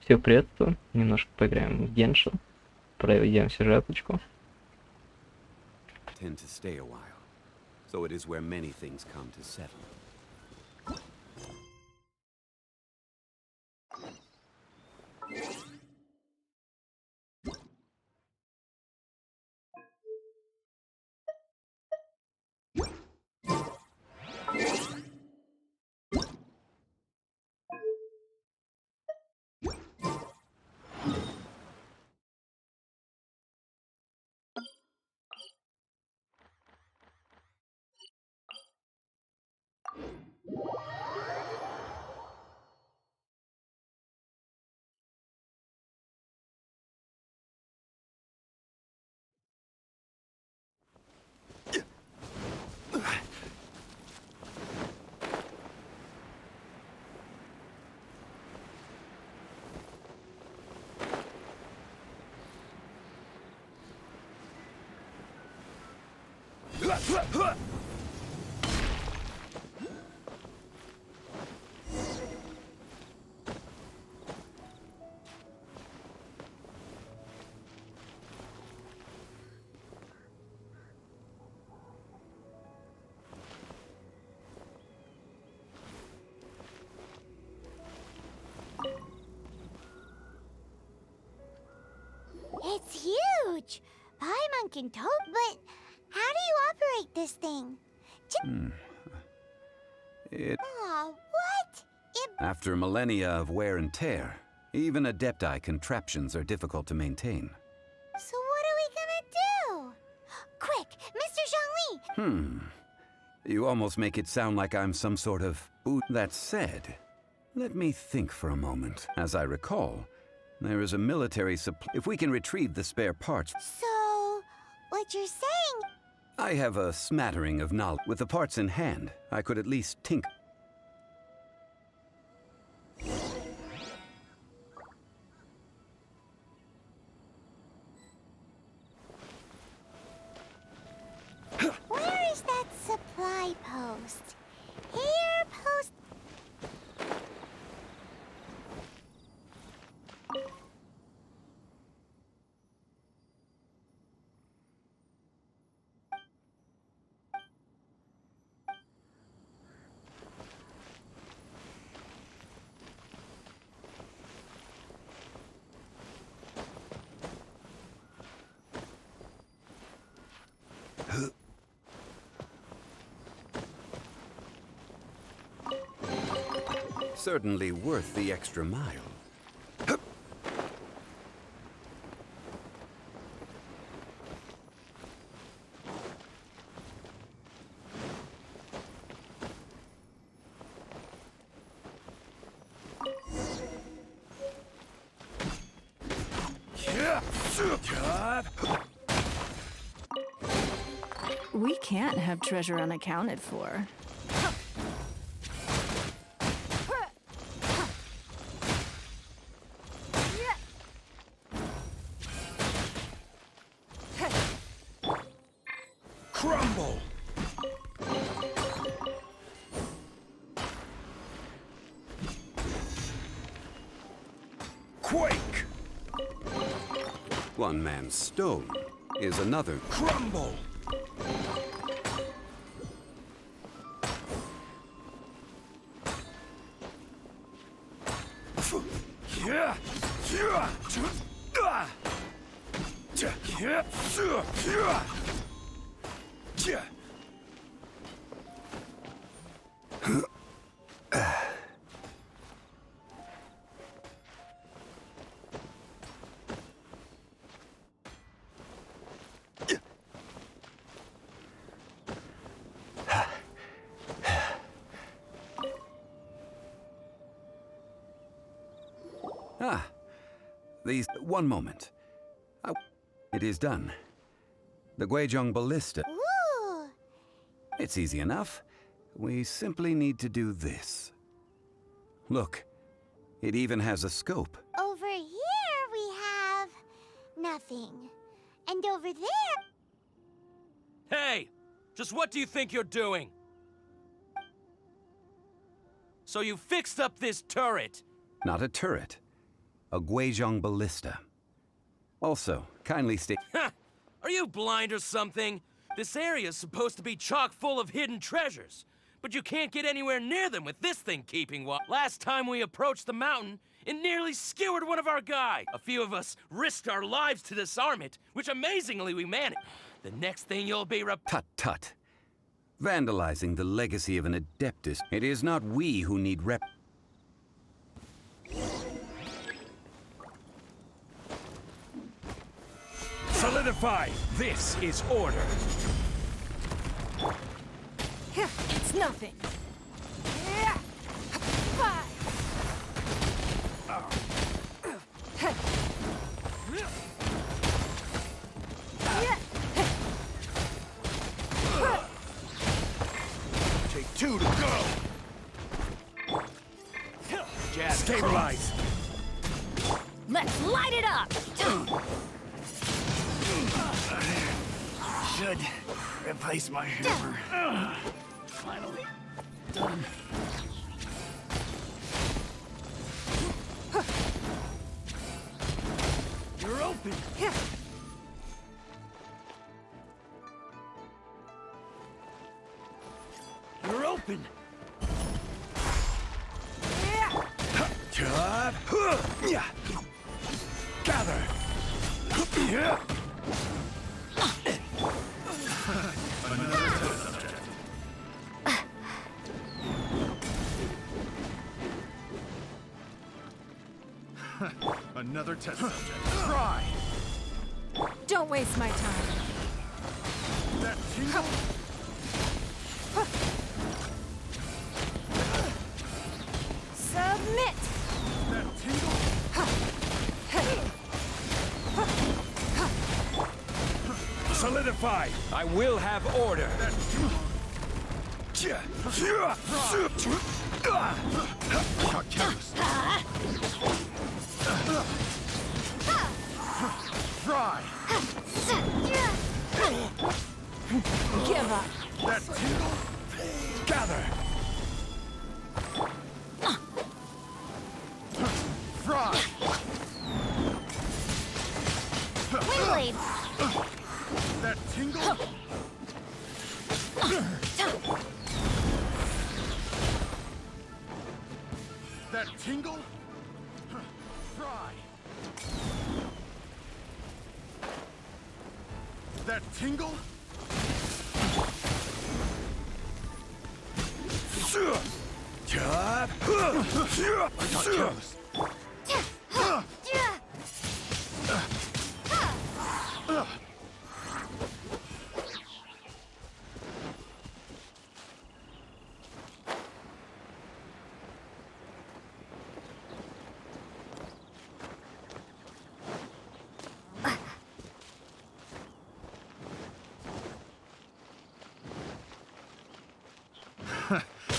Всех приветствую. Немножко поиграем в Genshin. Проведем сюжеточку. Tend to stay a while, so it is where many things come to settle. It's huge! Paimon can tote, but how do you operate this thing? Aw, what? After millennia of wear and tear, even Adepti contraptions are difficult to maintain. So what are we gonna do? Quick, Mr. Zhongli! You almost make it sound like I'm some sort of boot. That said, let me think for a moment. As I recall, there is a military supply. If we can retrieve the spare parts. So, what you're saying? I have a smattering of knowledge. With the parts in hand, I could at least tinker. Where is that supply post? Here, post. Certainly worth the extra mile. We can't have treasure unaccounted for. Crumble! Quake! One man's stone is another. Crumble! One moment. It is done. The Guizhong Ballista. Ooh! It's easy enough. We simply need to do this. Look, it even has a scope. Over here we have nothing. And over there. Hey! Just what do you think you're doing? So you fixed up this turret? Not a turret. a Guizhong ballista. Also, kindly stay. Ha! Are you blind or something? This area's supposed to be chock full of hidden treasures, but you can't get anywhere near them with this thing keeping watch. Last time we approached the mountain, it nearly skewered one of our guys. A few of us risked our lives to disarm it, which amazingly we managed. The next thing you'll be Tut tut. Vandalizing the legacy of an Adeptus. It is not we who need Solidify! This is order! It's nothing. Take two to go! Jazz, stabilize! Let's light it up! Should replace my hammer. Finally done. You're open. You're open. Gather! Another test subject. Try. Don't waste my time. That tingle. Submit! That tingle. Solidify! I will have order! That tingle. Chartreuse. Try. Give up. That tingle. Gather! Try. Windblade. That tingle. That tingle. Try. That tingle. I got close.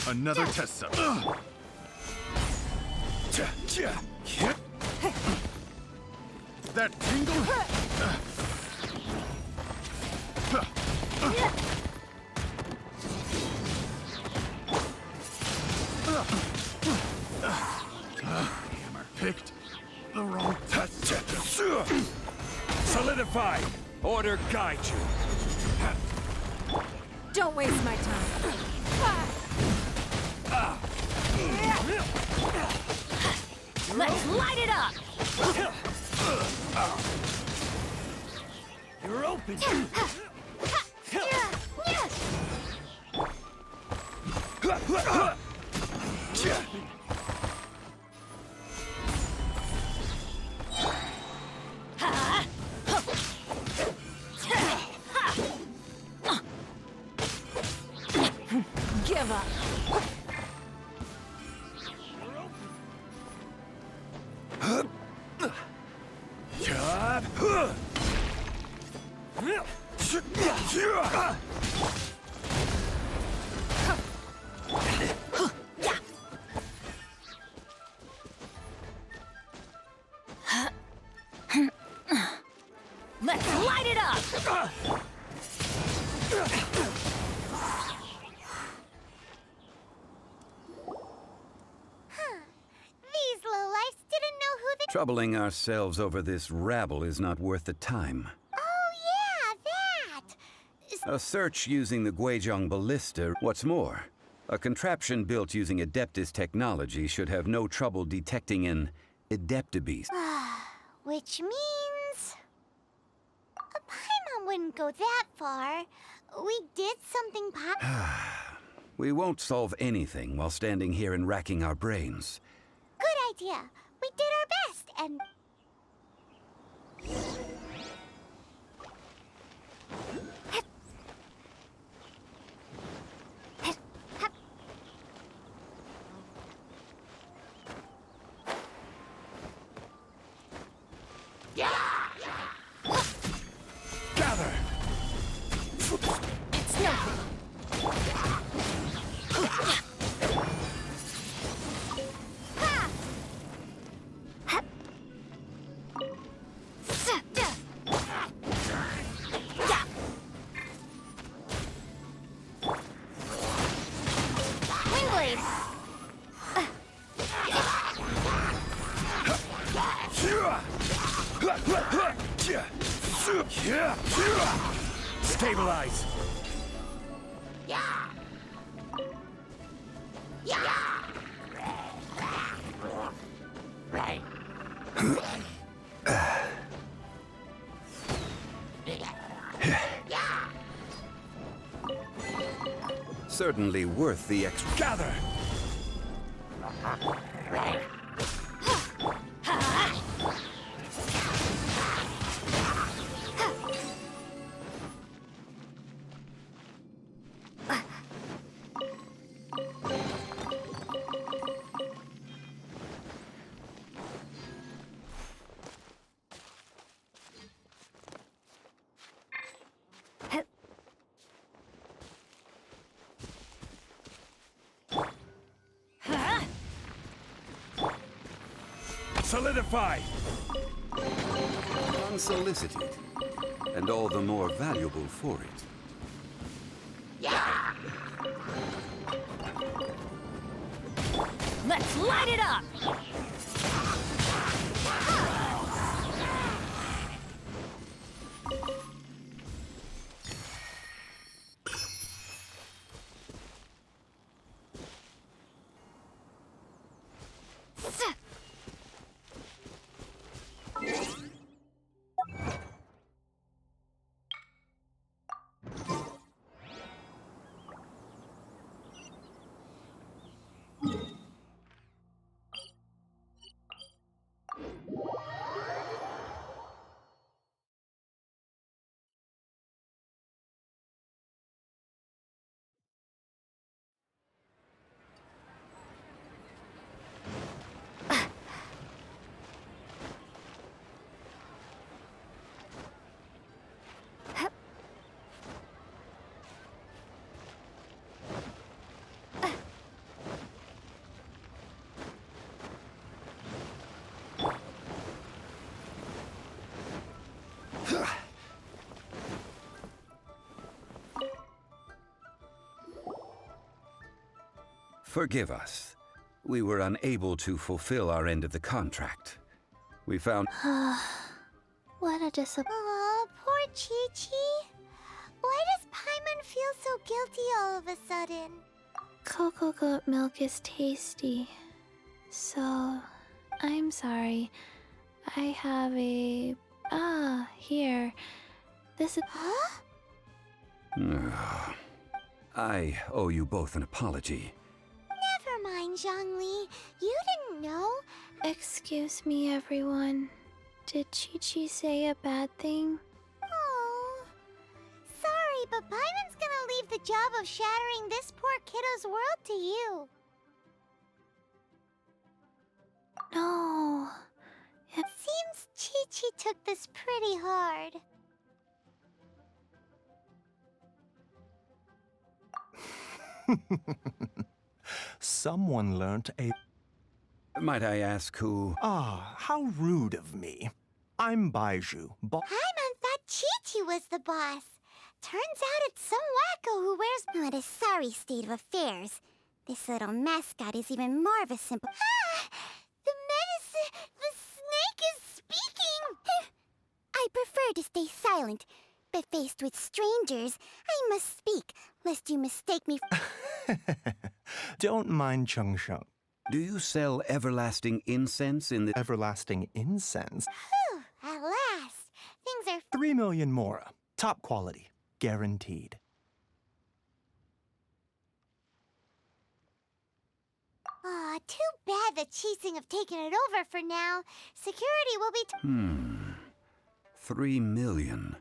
Another test subject. That tingle. Hammer picked the wrong test subject. Solidify! Order guide you! Don't waste my time. Let's light it up! You're open! Give up. Let's light it up! These lowlifes didn't know who the Troubling ourselves over this rabble is not worth the time. Oh, yeah, that! A search using the Guizhong ballista. What's more, a contraption built using Adeptus technology should have no trouble detecting an Adeptabeast. Which means... A Paimon wouldn't go that far. We did something We won't solve anything while standing here and racking our brains. Good idea. We did our best, and... Gather! It's nothing. Windblade! Stabilize! Certainly worth the extra. Gather! Solidify! Unsolicited, and all the more valuable for it. Let's light it up! Forgive us. We were unable to fulfill our end of the contract. We found... What a disappointment. Aw, poor Chi-Chi. Why does Paimon feel so guilty all of a sudden? Cocoa goat milk is tasty. So, I'm sorry. I have a... here. This is... Huh? I owe you both an apology. Never mind, Zhongli. You didn't know. Excuse me, everyone. Did Chi-Chi say a bad thing? Oh, sorry, but Paimon's gonna leave the job of shattering this poor kiddo's world to you. No. Seems Chi-Chi took this pretty hard. Someone learnt a... Might I ask who... Ah, how rude of me. I'm Baiju, Paimon thought Chi-Chi was the boss. Turns out it's some wacko who wears... What a sorry state of affairs. This little mascot is even more of a simple... Ah! The medicine... The snake stay silent, but faced with strangers, I must speak, lest you mistake me. Don't mind Chung Sheng. Do you sell everlasting incense in the... Everlasting incense. Whew, at last. Things are 3 million mora. Top quality. Guaranteed. Aw, too bad the Chising have taken it over for now. Security will be 3 million.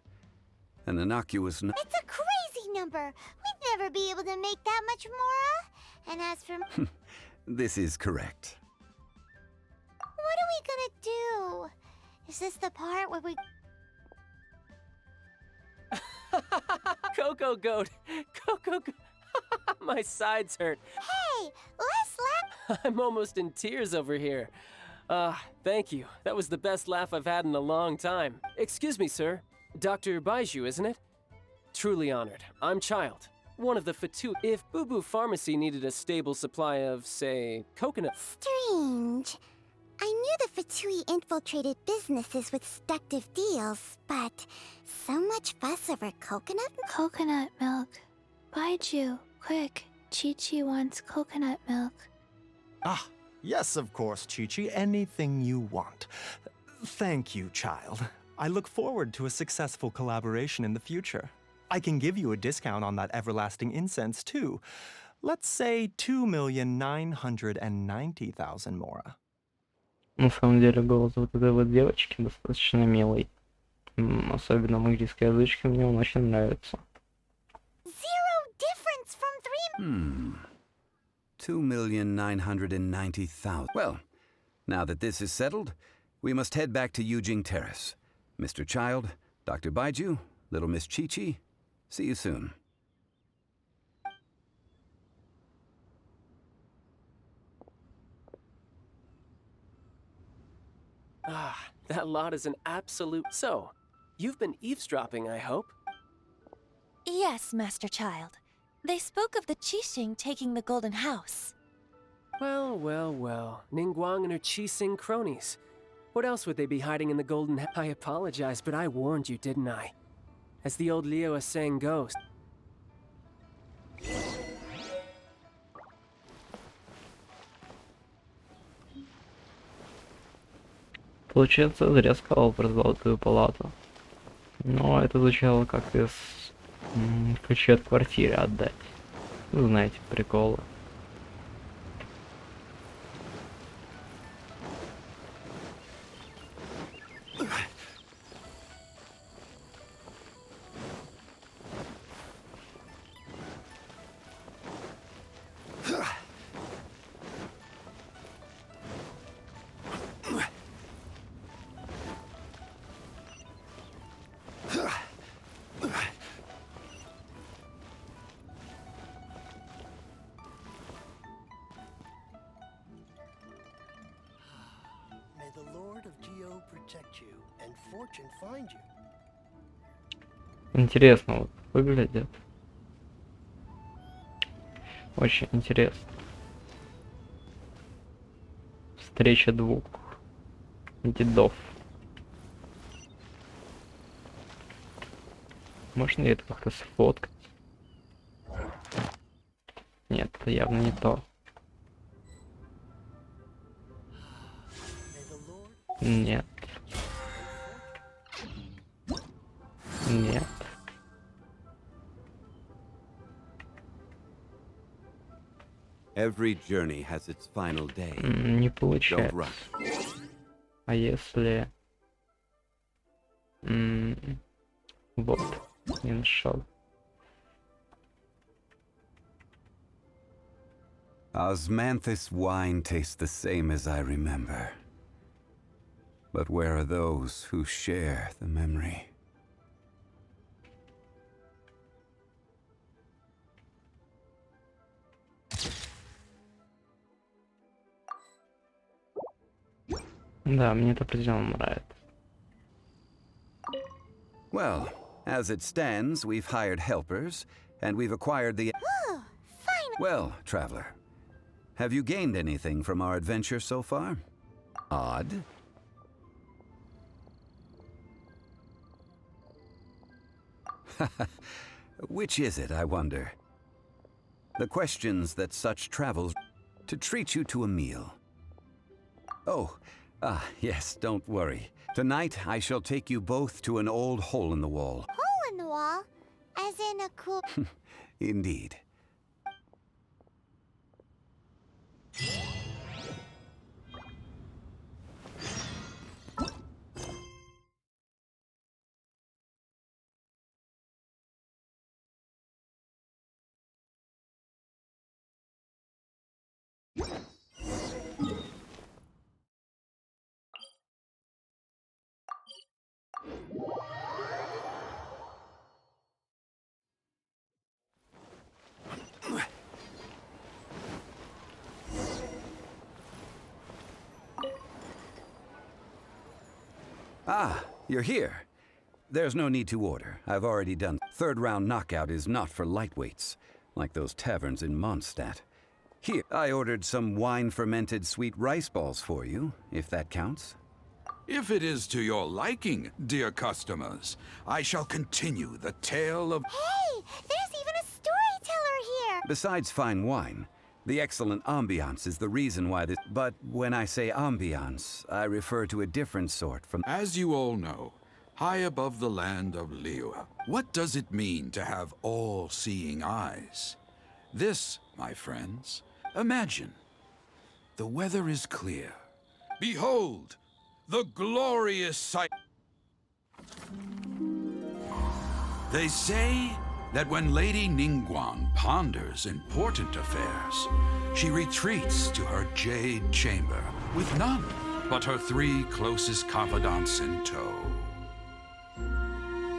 An innocuous... It's a crazy number. We'd never be able to make that much Mora. And as for... This is correct. What are we gonna do? Is this the part where we... Coco Goat! Coco Goat! My sides hurt. Hey, let's laugh. I'm almost in tears over here. Thank you. That was the best laugh I've had in a long time. Excuse me, sir. Dr. Baiju, isn't it? Truly honored. I'm Child, one of the Fatu. If Boo Boo Pharmacy needed a stable supply of, say, coconut... Strange. I knew the Fatui infiltrated businesses with seductive deals, but so much fuss over coconut? Coconut milk. Baiju, quick. Chi-Chi wants coconut milk. Ah, yes, of course, Chi-Chi. Anything you want. Thank you, child. I look forward to a successful collaboration in the future. I can give you a discount on that everlasting incense, too. Let's say 2,990,000 mora. На самом деле голос вот этой вот девочки достаточно милый. Особенно в английскоязычке мне он очень нравится. 2,990,000. Well, now that this is settled, we must head back to Yujing Terrace. Mr. Child, Dr. Baiju, little Miss Chi-Chi, see you soon. That lot is an absolute... So, you've been eavesdropping, I hope? Yes, Master Child. They spoke of the Qixing taking the Golden House. Well, well, well. Ningguang and her Qixing cronies. What else would they be hiding in the Golden House? I apologize, but I warned you, didn't I? As the old Liu saying goes. Получается, зря сказал про золотую палату. Но это звучало как из ключи от квартиры отдать. Вы знаете приколы. May the Lord of Geo protect you and fortune find you. Интересно вот выглядит. Очень интересно. Встреча двух дедов. Можно ли это как-то сфоткать? Нет, это явно не то. Нет. Нет. Every journey has its final day. Не Don't получается. rush. А если... Вот, не нашел. Osmanthus wine tastes the same as I remember. But where are those who share the memory? Да, мне это определенно нравится. Well, as it stands, we've hired helpers, and we've acquired the... Oh, fine. Well, traveler, have you gained anything from our adventure so far? Odd. Which is it, I wonder? The questions that such travels to treat you to a meal. Oh, yes, don't worry. Tonight I shall take you both to an old hole in the wall. Hole in the wall? As in a cool... Indeed. Ah, you're here. There's no need to order. I've already done. Third round knockout is not for lightweights, like those taverns in Mondstadt. Here, I ordered some wine-fermented sweet rice balls for you, if that counts. If it is to your liking, dear customers, I shall continue the tale of... Hey! There's even a storyteller here! Besides fine wine, the excellent ambiance is the reason why this... But when I say ambiance, I refer to a different sort from... As you all know, high above the land of Liyue, what does it mean to have all-seeing eyes? This, my friends, imagine. The weather is clear. Behold, the glorious sight. They say that when Lady Ningguang ponders important affairs, she retreats to her jade chamber with none but her 3 closest confidants in tow.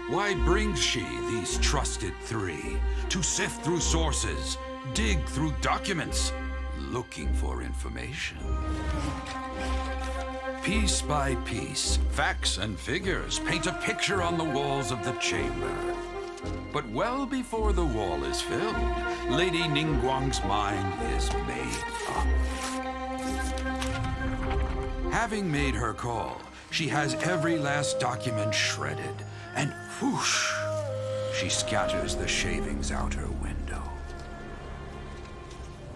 Why brings she these trusted 3 to sift through sources, dig through documents, looking for information? Piece by piece, facts and figures paint a picture on the walls of the chamber. But well before the wall is filled, Lady Ningguang's mind is made up. Having made her call, she has every last document shredded, and whoosh, she scatters the shavings out her window.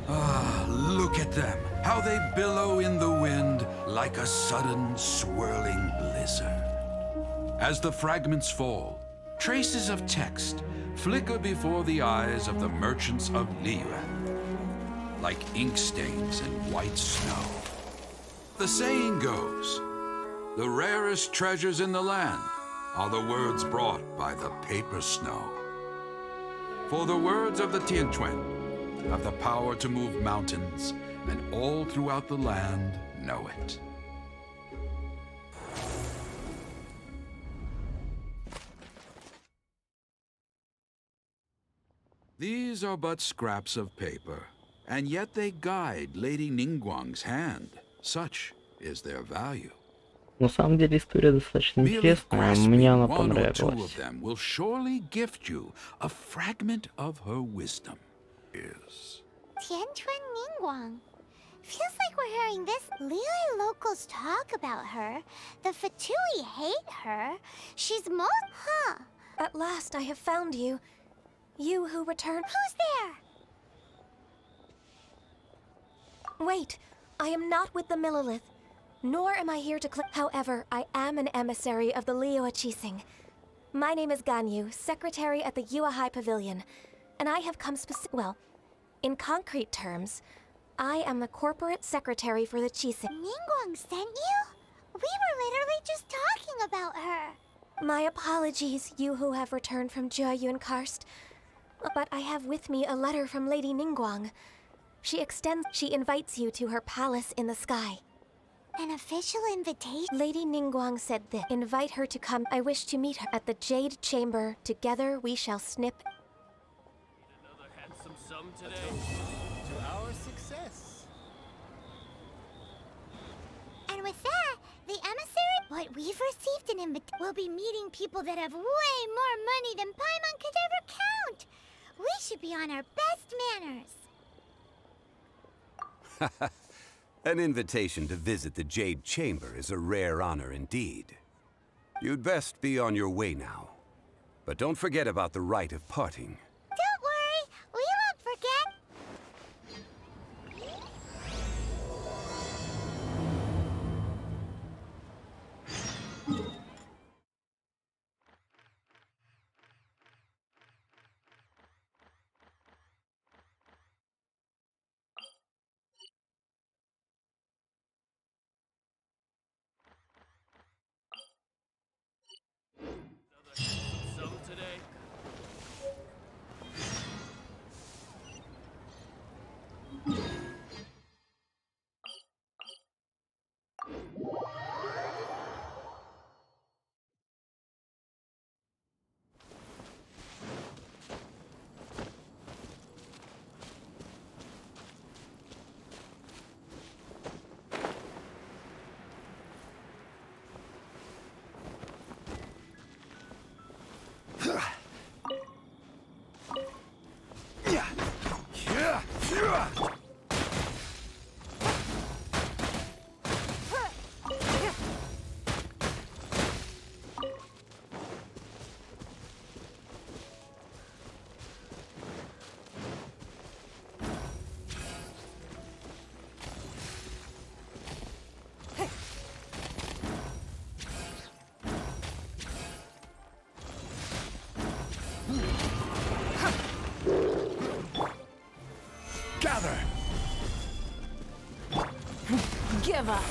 Ah, look at them, how they billow in the wind like a sudden swirling blizzard. As the fragments fall, traces of text flicker before the eyes of the merchants of Liyue, like ink stains in white snow. The saying goes, the rarest treasures in the land are the words brought by the paper snow. For the words of the Tianquan have the power to move mountains, and all throughout the land know it. These are but scraps of paper, and yet they guide Lady Ningguang's hand. Such is their value. На самом деле история достаточно Merely интересная, мне grasping она one or two понравилась. of them will surely gift you a fragment of her wisdom. Yes. Tianquan Ningguang. Feels like we're hearing this. Liyue locals talk about her. The Fatui hate her. She's Huh. At last I have found you. You who returned. Who's there? Wait, I am not with the Millilith, nor am I here to However, I am an emissary of the Liyue Qixing. My name is Ganyu, secretary at the Yue High Pavilion, and I have come well, in concrete terms, I am the corporate secretary for the Qixing. Ningguang sent you? We were literally just talking about her. My apologies, you who have returned from Jiayun Karst. But I have with me a letter from Lady Ningguang. She invites you to her palace in the sky. An official invitation? Lady Ningguang said this. Invite her to come. I wish to meet her at the Jade Chamber. Together we shall snip. Another handsome sum today. To our success. And with that, the emissary, what we've received an invitation. We'll be meeting people that have way more money than Paimon could ever count. We should be on our best manners. An invitation to visit the Jade Chamber is a rare honor indeed. You'd best be on your way now. But don't forget about the rite of parting. Don't worry, we won't forget. Some today. Gather! Give up.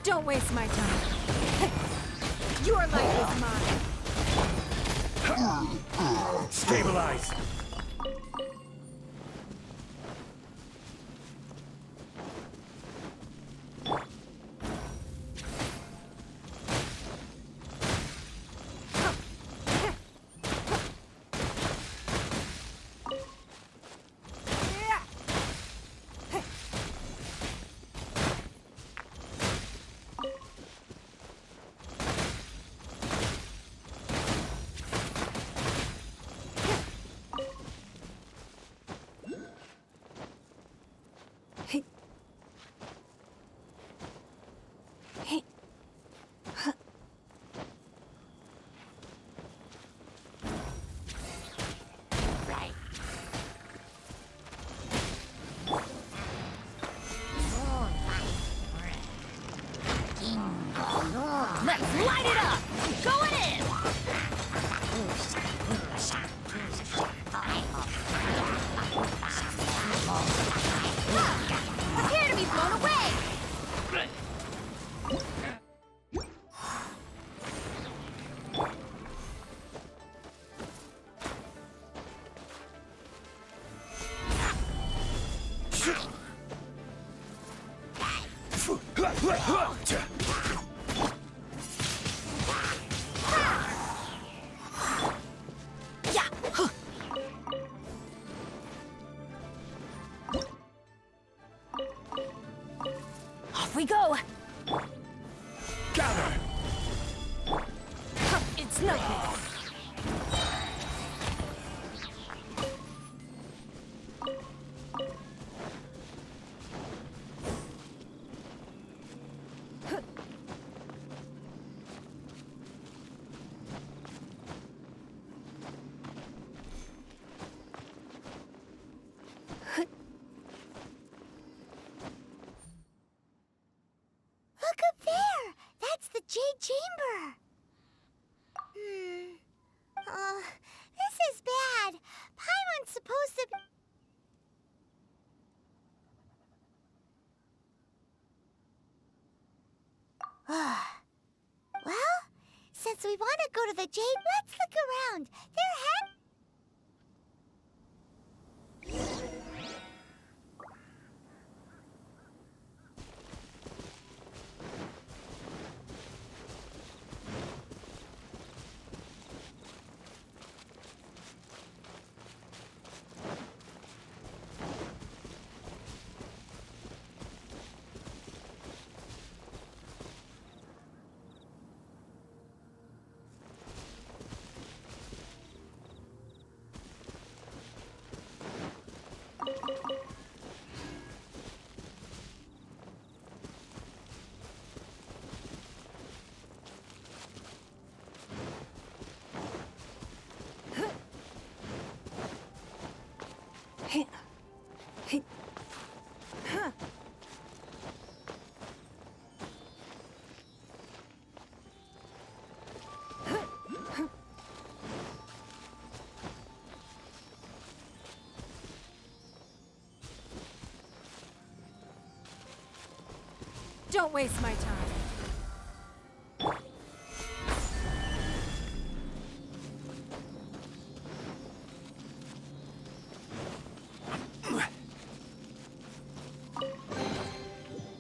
Don't waste my time. Your life is mine. Stabilize! Let's light it up! Going in! Prepare to be blown away! Off we go! Gather! It's nothing! Look up there! That's the Jade Chamber! This is bad. Paimon's supposed to be... Well, since we want to go to the Jade, let's look around. There had... Don't waste my time.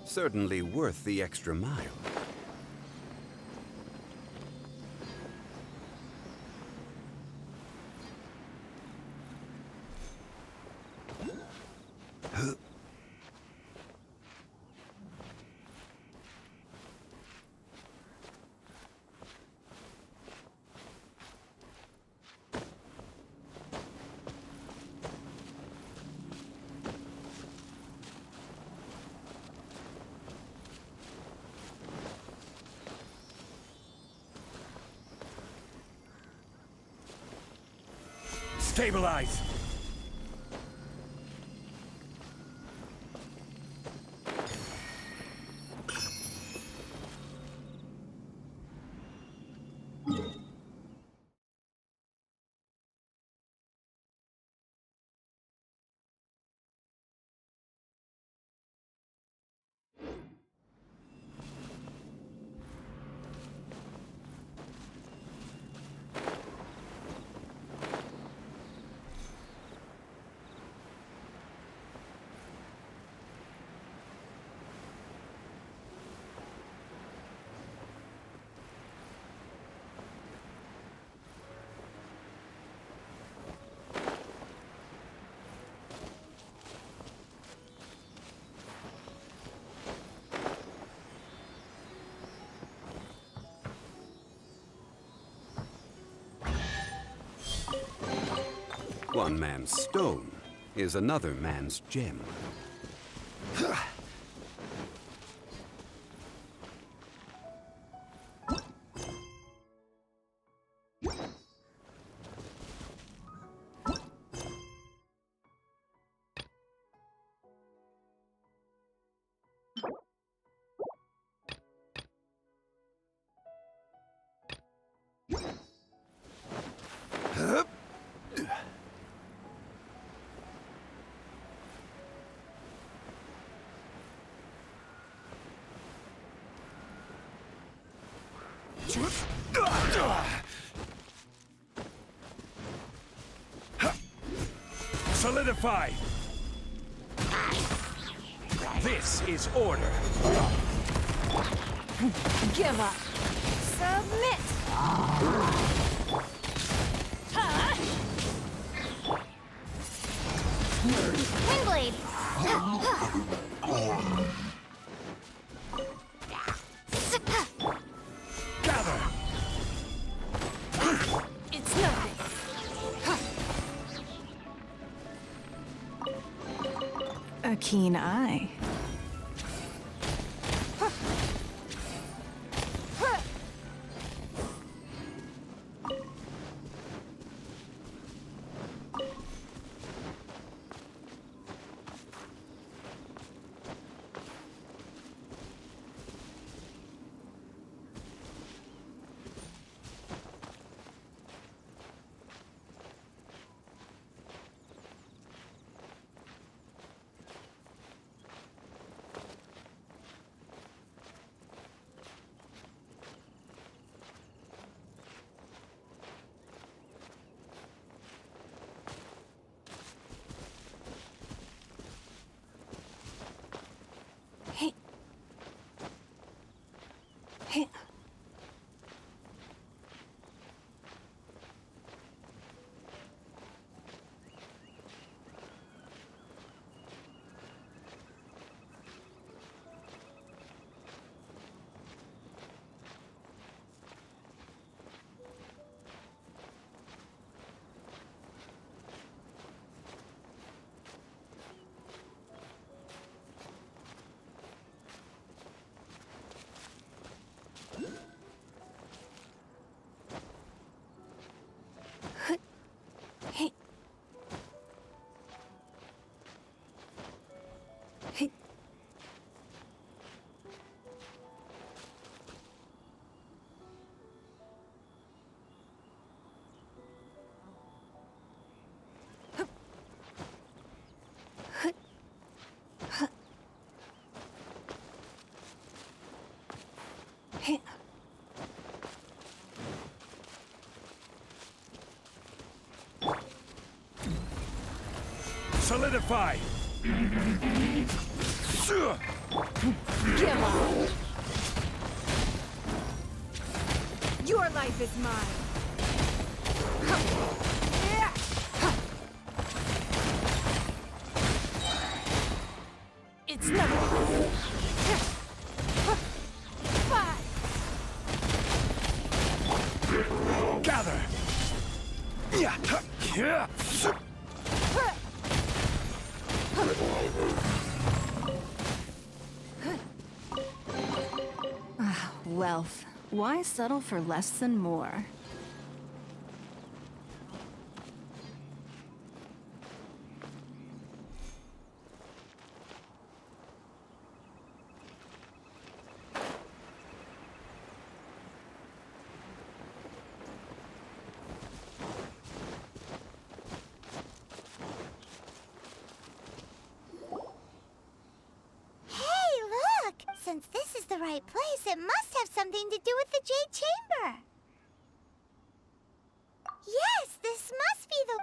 Certainly worth the extra mile. Stabilize! One man's stone is another man's gem. Solidify! This is order. Give up. Submit. Windblade! Gather! It's nothing. A keen eye. Solidify! Give up! Your life is mine! It's nothing! Gather! Wealth. Why settle for less than more? Hey, look! Since this is the right place, it must have something to do with the Jade Chamber. Yes, this must be the...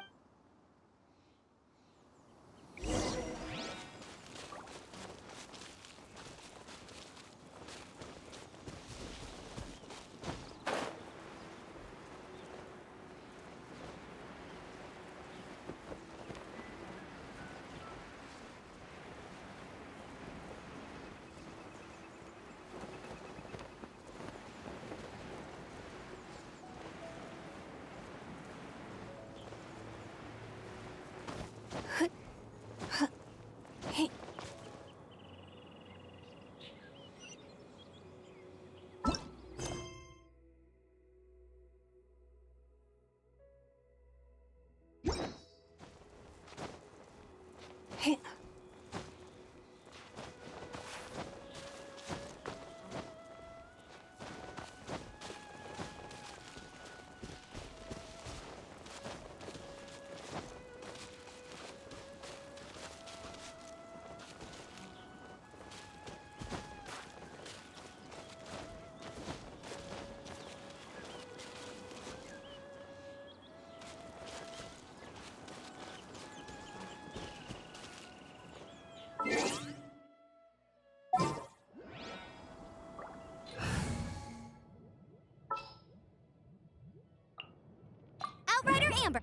Outrider Amber.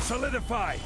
Solidify!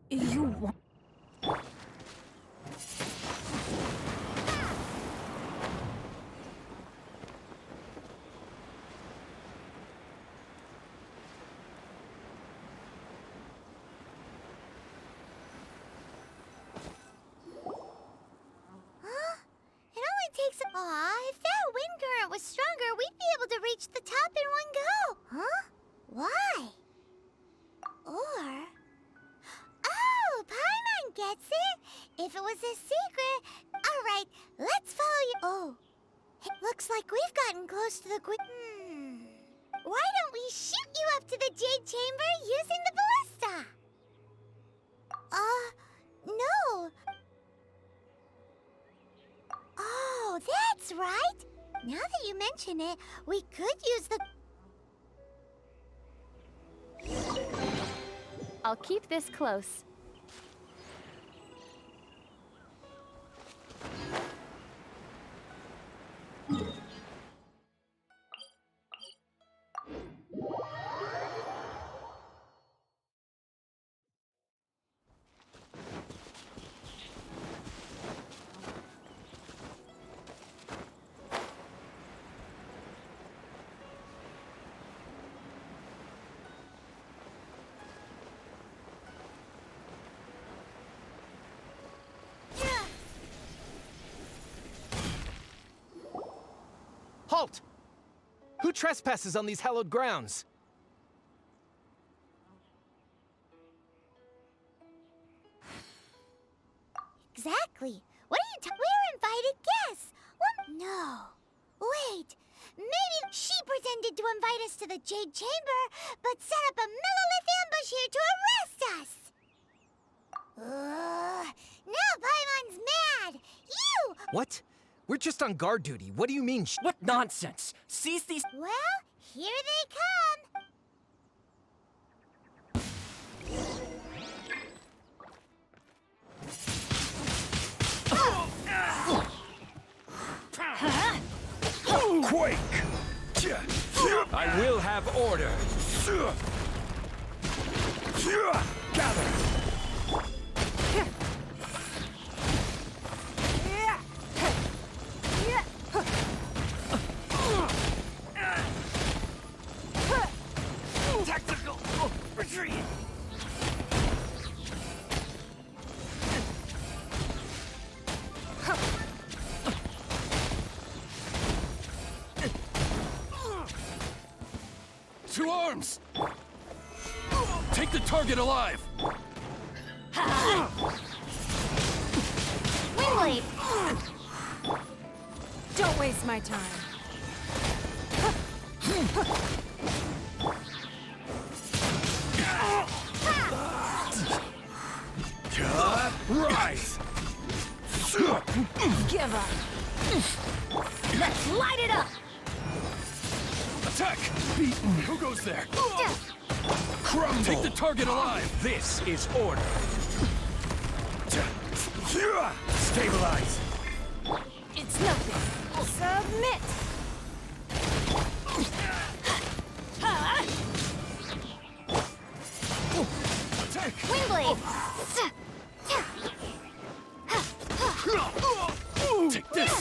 You want... Aw, if that wind current was stronger, we'd be able to reach the top in one go. Huh? Why? Or... Oh, Paimon gets it. If it was a secret... Alright, let's follow you. Oh, it looks like we've gotten close to the Why don't we shoot you up to the Jade Chamber using the ballista? No. Oh, that's right. Now that you mention it, we could use the... I'll keep this close. Halt! Who trespasses on these hallowed grounds? Exactly. What are you We're invited guests. What? No. Wait. Maybe she pretended to invite us to the Jade Chamber, but set up a Millilith ambush here to arrest us. Now Paimon's mad. You! What? We're just on guard duty. What do you mean? What nonsense! Seize these. Well, here they come. Quake! I will have order. Gather! Tactical retreat! To arms! Take the target alive! Wingblade! Don't waste my time. Rise! Give up. Let's light it up! Attack! Beaten! Who goes there? Crumble! Take the target alive! This is order! Stabilize! It's nothing. Submit! Attack! Wingblade! Take this!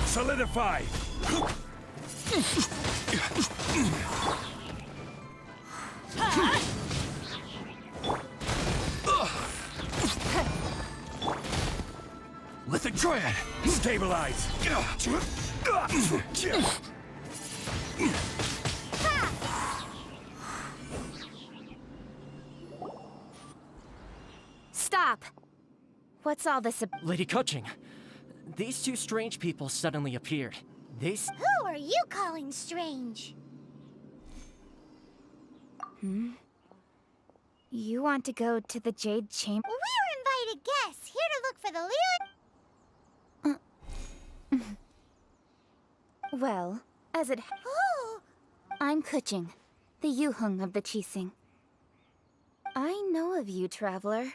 Solidify! Lithic Triad! Stabilize! Stop! What's all this Lady Kuching, these two strange people suddenly appeared. Who are you calling strange? You want to go to the Jade Chamber? We're invited guests, here to look for the Well, as it Oh! I'm Kuching, the Yuhung of the Qixing. I know of you, traveler.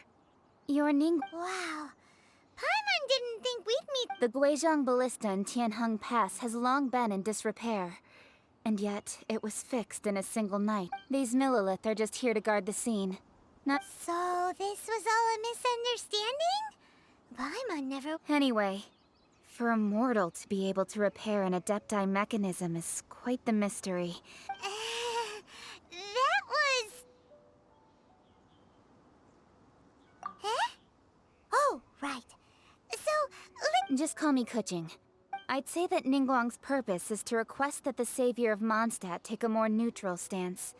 You're Ning. Wow. Paimon didn't think we'd meet. The Guizhong Ballista in Tianheng Pass has long been in disrepair. And yet, it was fixed in a single night. These Millilith are just here to guard the scene. Not So this was all a misunderstanding? Paimon never. Anyway, for a mortal to be able to repair an Adepti mechanism is quite the mystery. That was. Eh? Oh, right. So, Just call me Kuching. I'd say that Ningguang's purpose is to request that the savior of Mondstadt take a more neutral stance.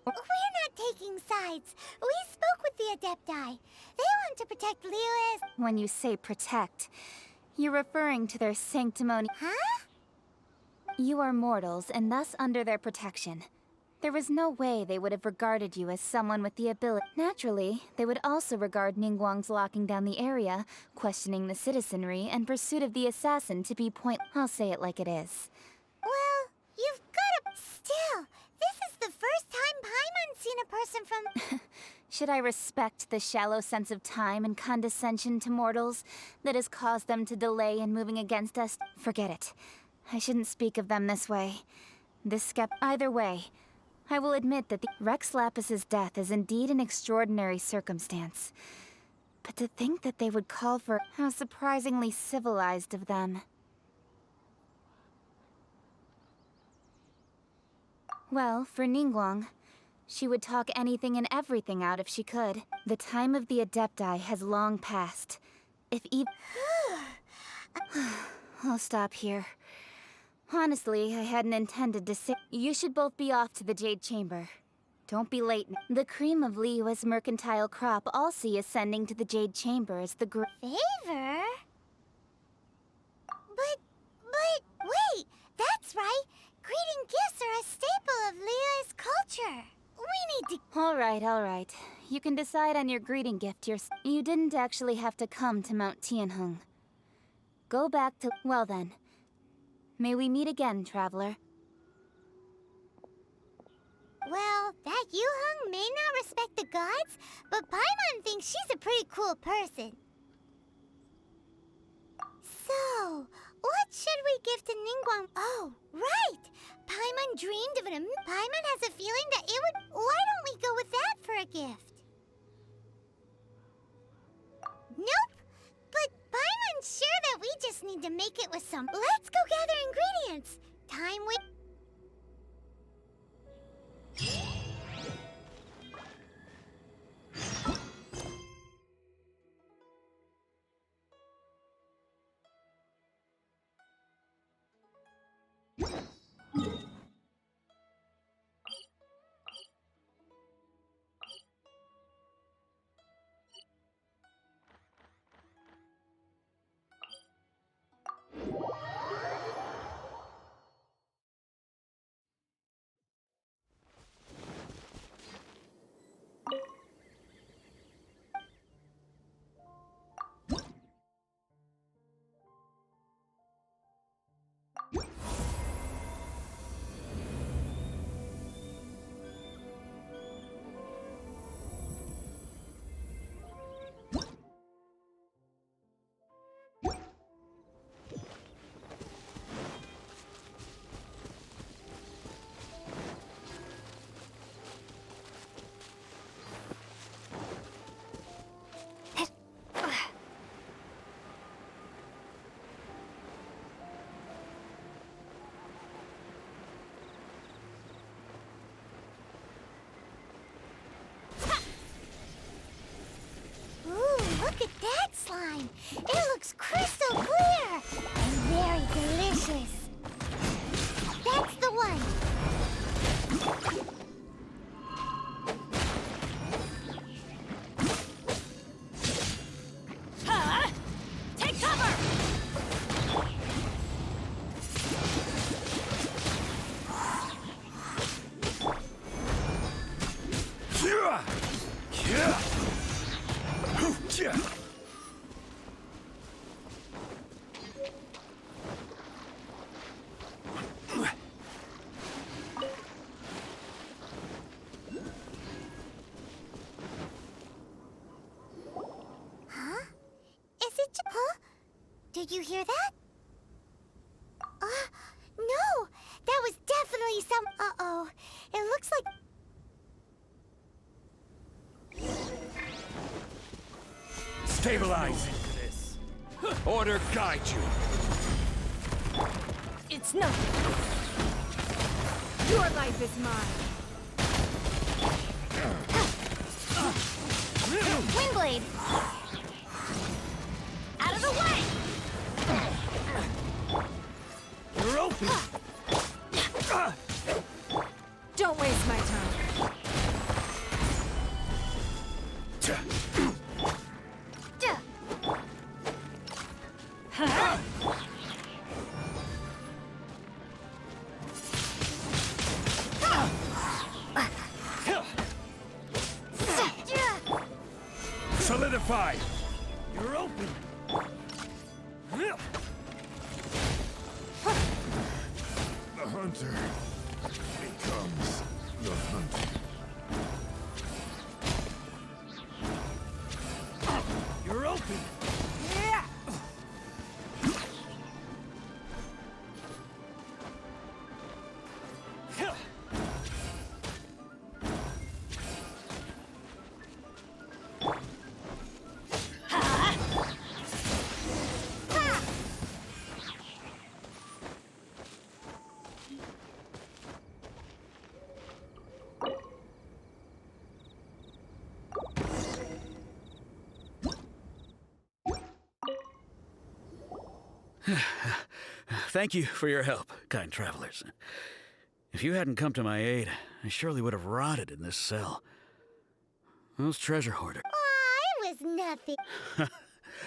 we're not taking sides. We spoke with the Adepti. They want to protect Liyue as. When you say protect, you're referring to their sanctimony. Huh? You are mortals, and thus under their protection. There was no way they would have regarded you as someone with the ability. Naturally, they would also regard Ningguang's locking down the area, questioning the citizenry, and pursuit of the assassin to be I'll say it like it is. Well, you've got to. Still, this is the first time person from... Should I respect the shallow sense of time and condescension to mortals that has caused them to delay in moving against us? Forget it. I shouldn't speak of them this way. Either way, I will admit that the Rex Lapis's death is indeed an extraordinary circumstance. But to think that they would call for... How surprisingly civilized of them. Well, for Ningguang, she would talk anything and everything out if she could. The time of the Adepti has long passed. If even... I'll stop here. Honestly, I hadn't intended to say... You should both be off to the Jade Chamber. Don't be late. The cream of Liyue's mercantile crop all see ascending to the Jade Chamber as the Favor? But, wait! That's right! Greeting gifts are a staple of Liyue's culture. We need to... Alright. You can decide on your greeting gift yourself. You didn't actually have to come to Mount Tianheng. Go back to... Well then. May we meet again, traveler. Well, that Yuheng may not respect the gods, but Paimon thinks she's a pretty cool person. So, what should we give to Ningguang? Oh, right! Paimon dreamed of it. Paimon has a feeling that it would... Why don't we go with that for a gift? Nope! But Paimon's sure that we just need to make it with some... Let's go gather ingredients! Time we... Look at that slime! It looks crystal clear! And very delicious! That's the one! Huh? Take cover! Did you hear that? No! That was definitely some... Uh-oh. It looks like... Stabilize this. Order guide you. It's nothing. Your life is mine. Windblade! Out of the way! You're open. Don't waste my time. Solidify. You're open. The hunter becomes the hunted. Thank you for your help, kind travelers. If you hadn't come to my aid, I surely would have rotted in this cell. Those treasure hoarders. Aw, it was nothing.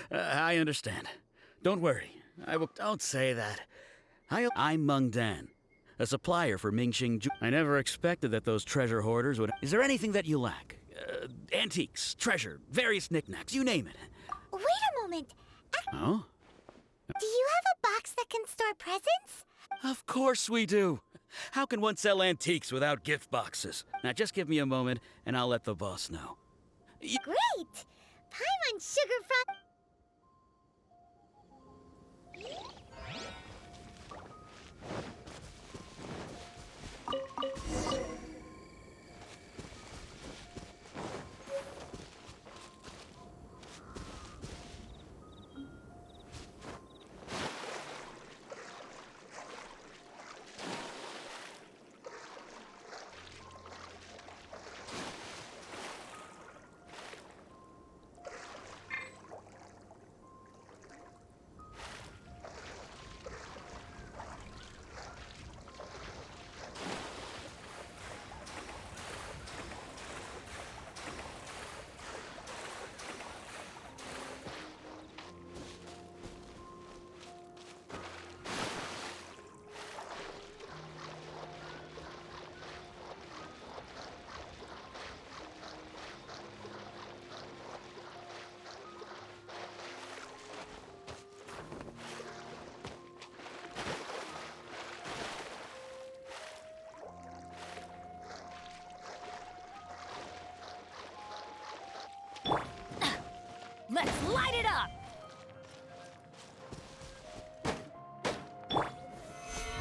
I understand. Don't worry. I will. Don't say that. I'm Meng Dan, a supplier for Mingxing. I never expected that those treasure hoarders would. Is there anything that you lack? Antiques, treasure, various knickknacks, you name it. Wait a moment. Oh? Do you have a box that can store presents? Of course we do. How can one sell antiques without gift boxes? Now just give me a moment, and I'll let the boss know. Great! Paimon Sugar Frog. Let's light it up!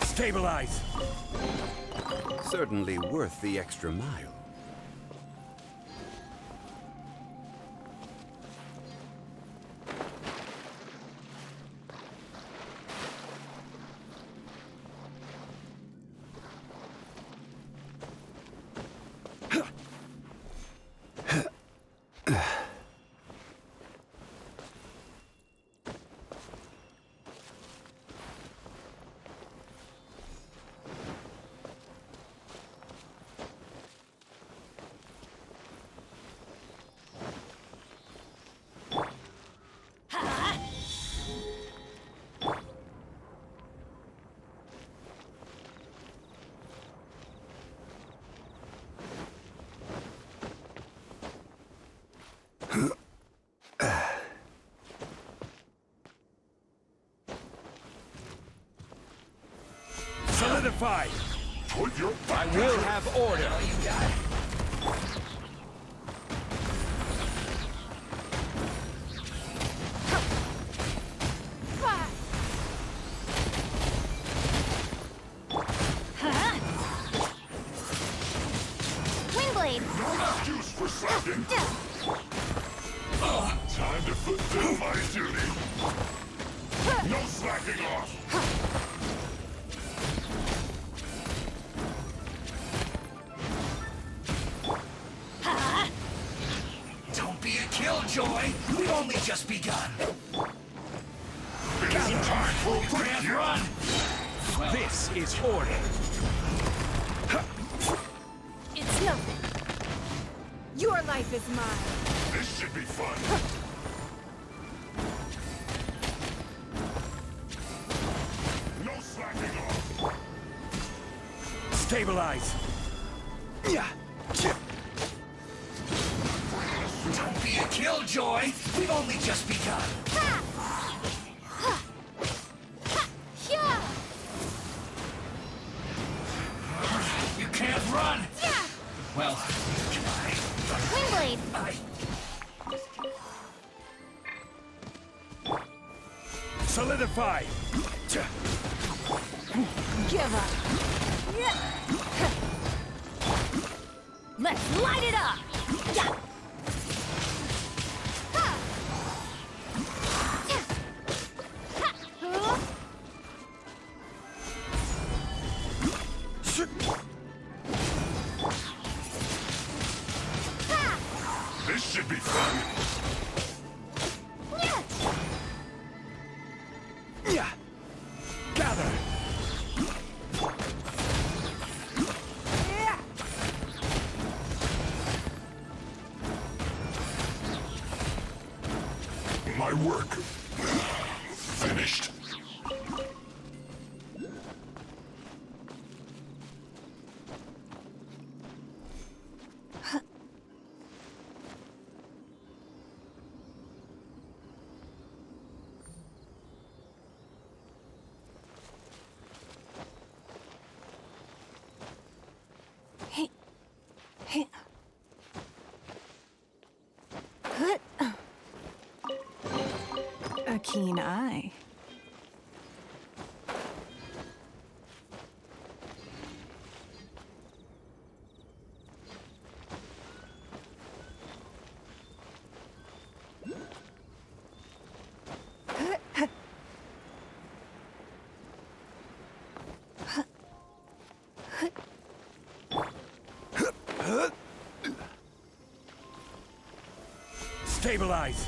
Stabilize! Certainly worth the extra mile. Solidified! Put your I will have order! Windblade! no excuse for slacking. Time to fulfill my duty. No slacking off. Don't be a killjoy! We've only just begun! It's time for Can't run! This is order! It's nothing. Your life is mine. This should be fun. No slacking off. Stabilize! Don't be a killjoy! We've only just begun! You can't run! Well, can I? Windblade! Solidify! Give up. Let's light it up! Yeah. This should be fun! Yeah! Gather! My work finished. A keen eye. Stabilize!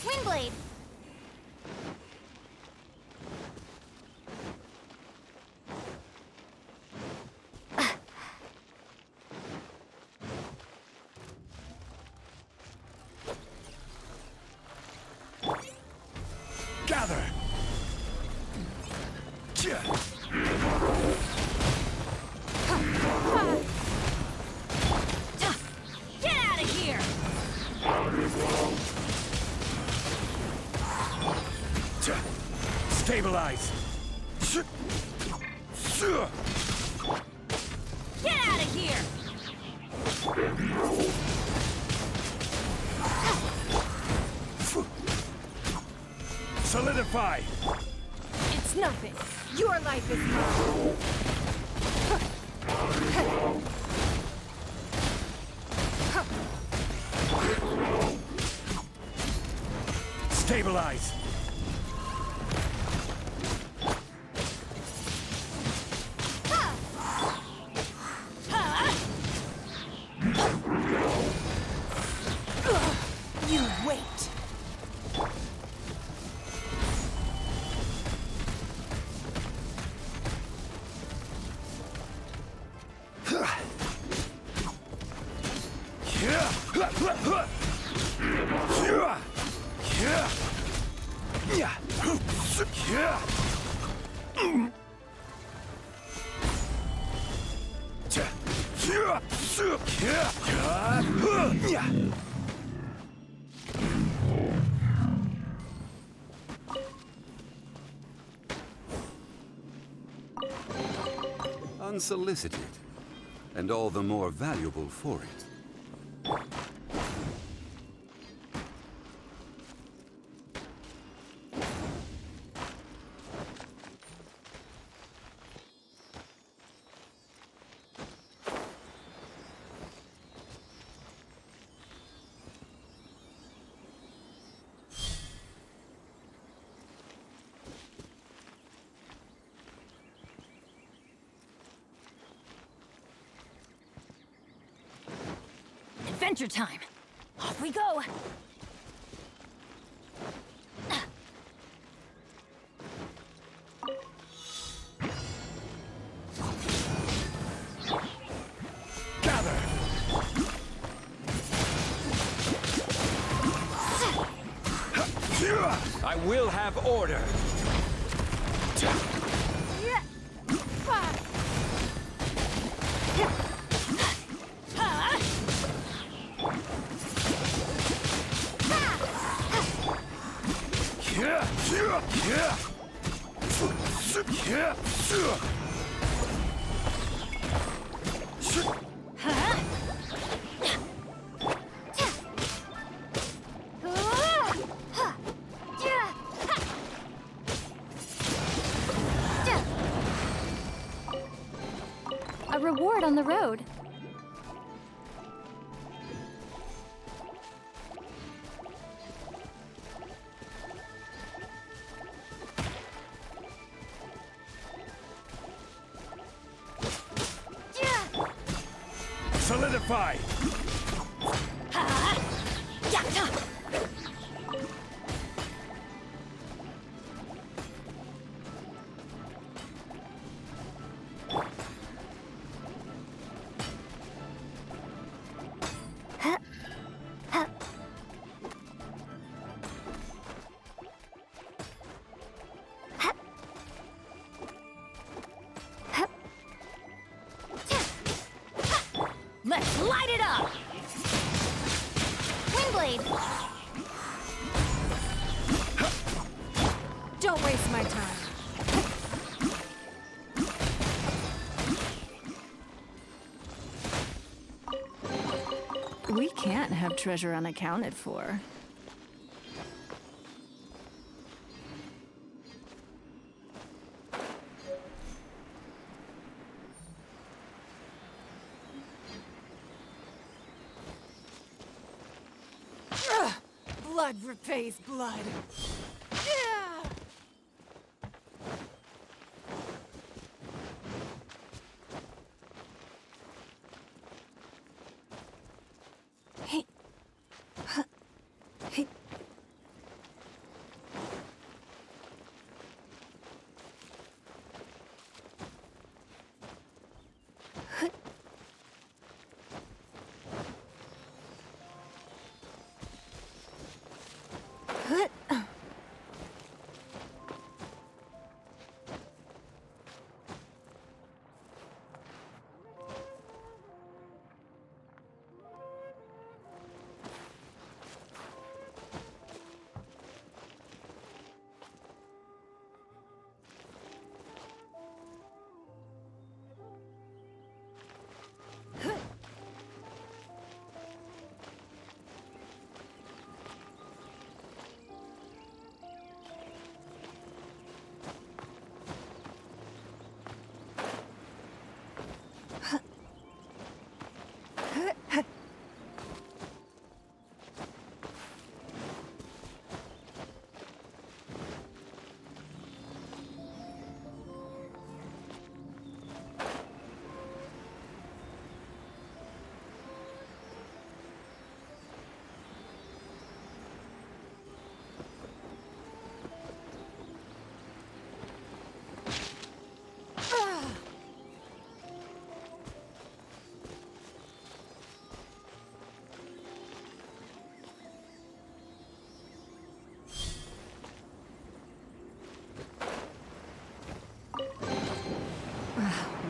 Windblade! Gather! Get out of here! Stabilize! Get out of here! Solidify! It's nothing. Your life is mine. Stabilize! You wait. Unsolicited, and all the more valuable for it. Adventure time! Off we go! I will have order. A reward on the road. Solidify! Let's light it up! Windblade! Don't waste my time. We can't have treasure unaccounted for. Blood repays blood. Yeah! Hey. Hey.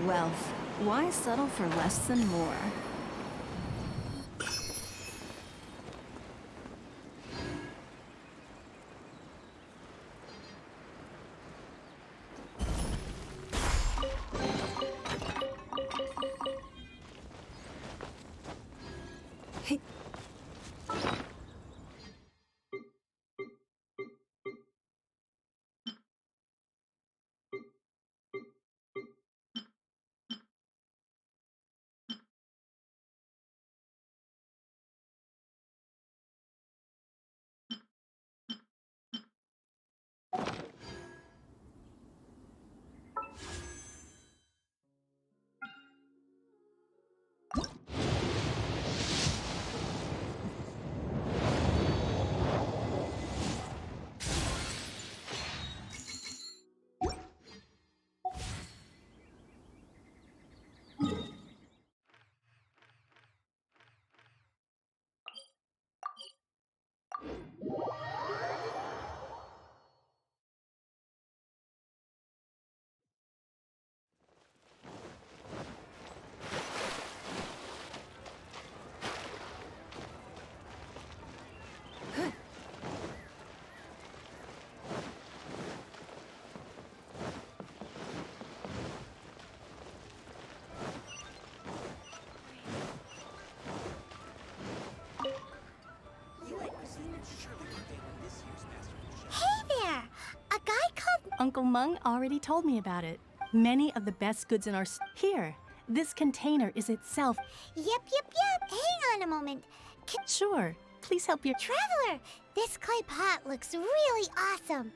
Wealth. Why settle for less than more? Hey there! A guy called... Uncle Mung already told me about it. Many of the best goods in our here. This container is itself. Yep. Hang on a moment. Sure. Please help your Traveler, this clay pot looks really awesome.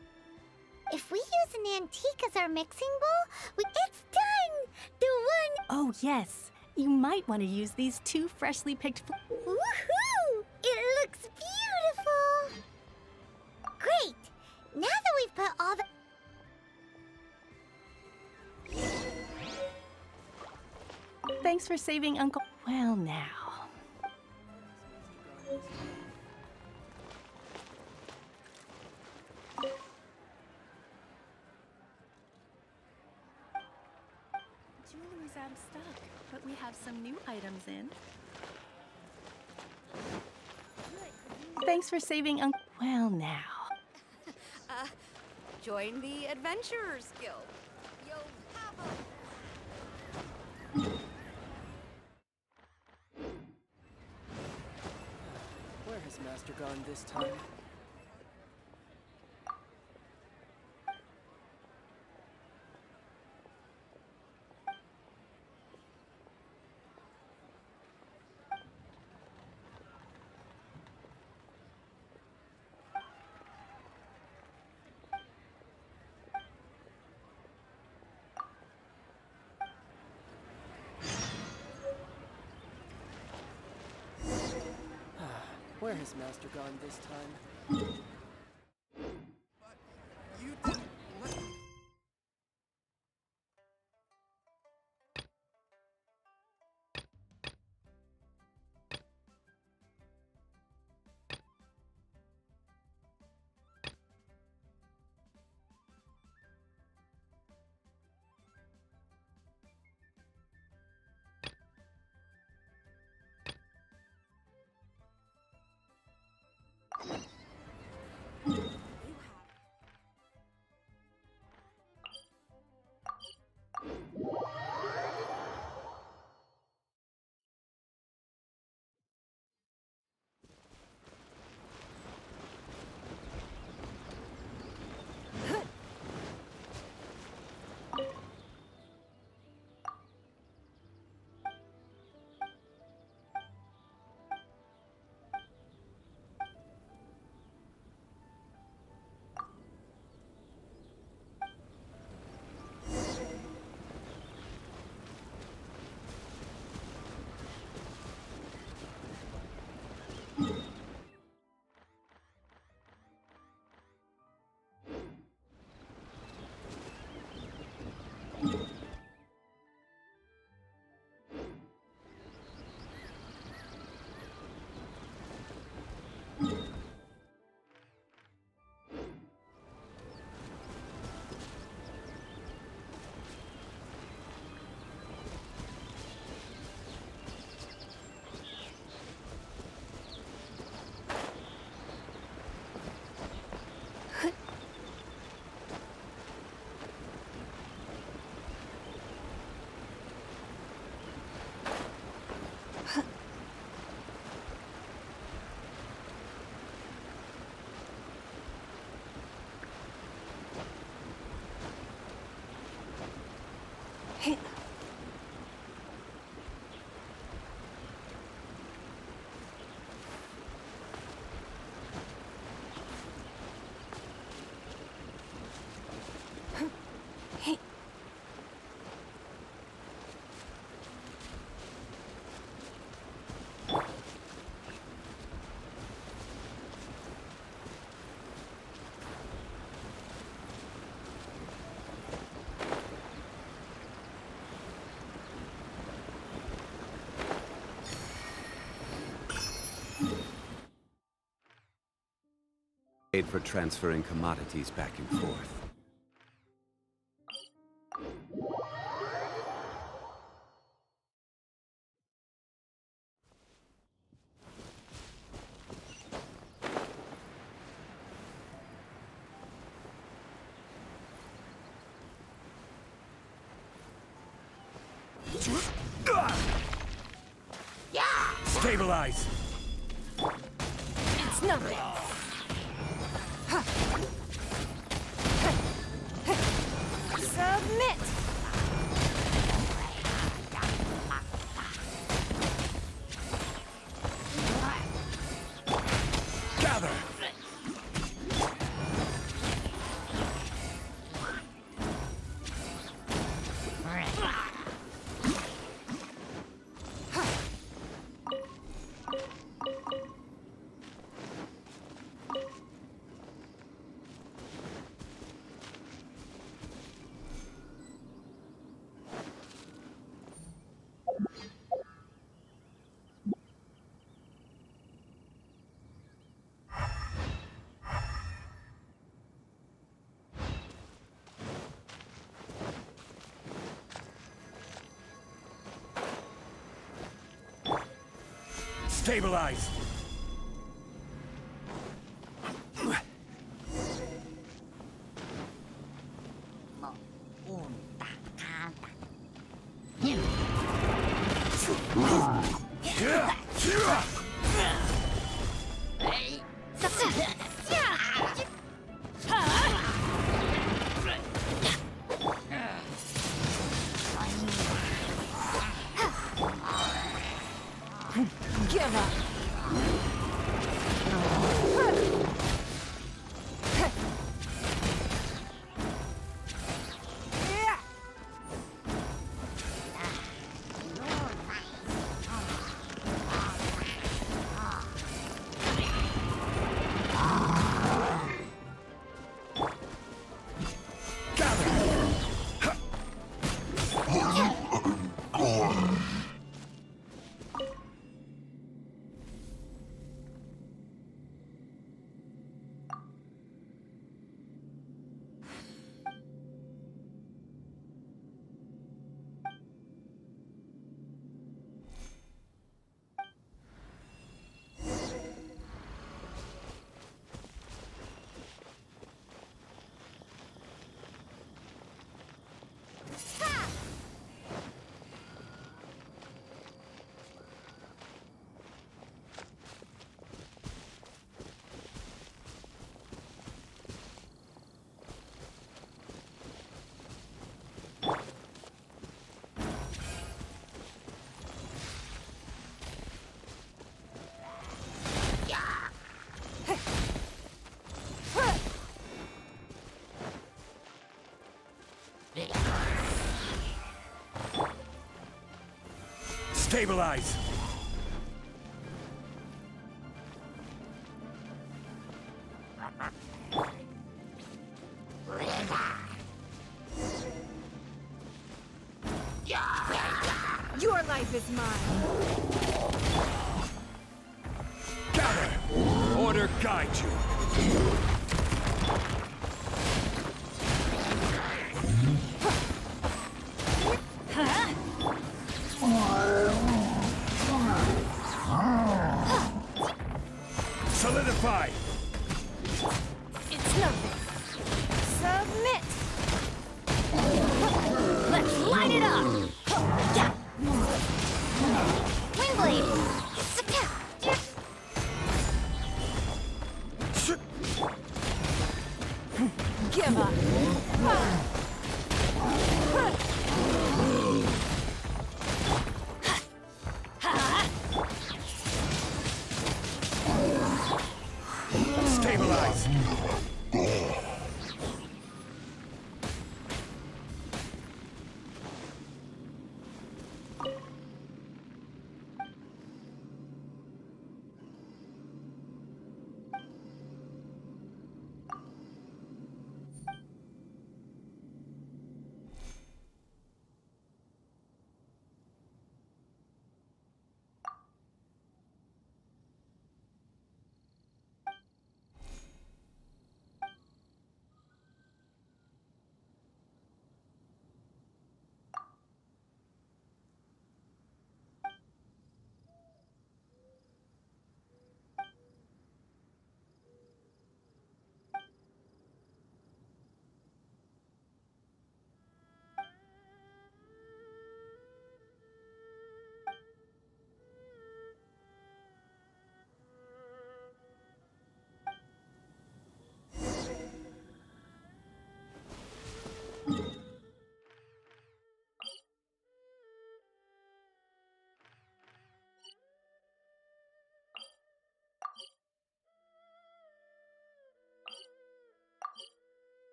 If we use an antique as our mixing bowl, it's done! The one... Oh, yes. You might want to use these 2 freshly picked Woohoo! It looks beautiful! Great! Now that we've put all the... Thanks for saving Uncle. Well, now. Jewelry's out of stock, but we have some new items in. Thanks for saving Uncle. Well, now. Join the Adventurers Guild. Yo, Papa! Where has Master gone this time? Where has Master gone this time? Aid for transferring commodities back and forth. Stabilize! It's nothing. Submit! Gather! Stabilize! Give up. Stabilize! Your life is mine. Gather! Order guide you. Solidify! It's nothing. Submit! Let's light it up. Yeah. Windblade! Give up. Stabilize!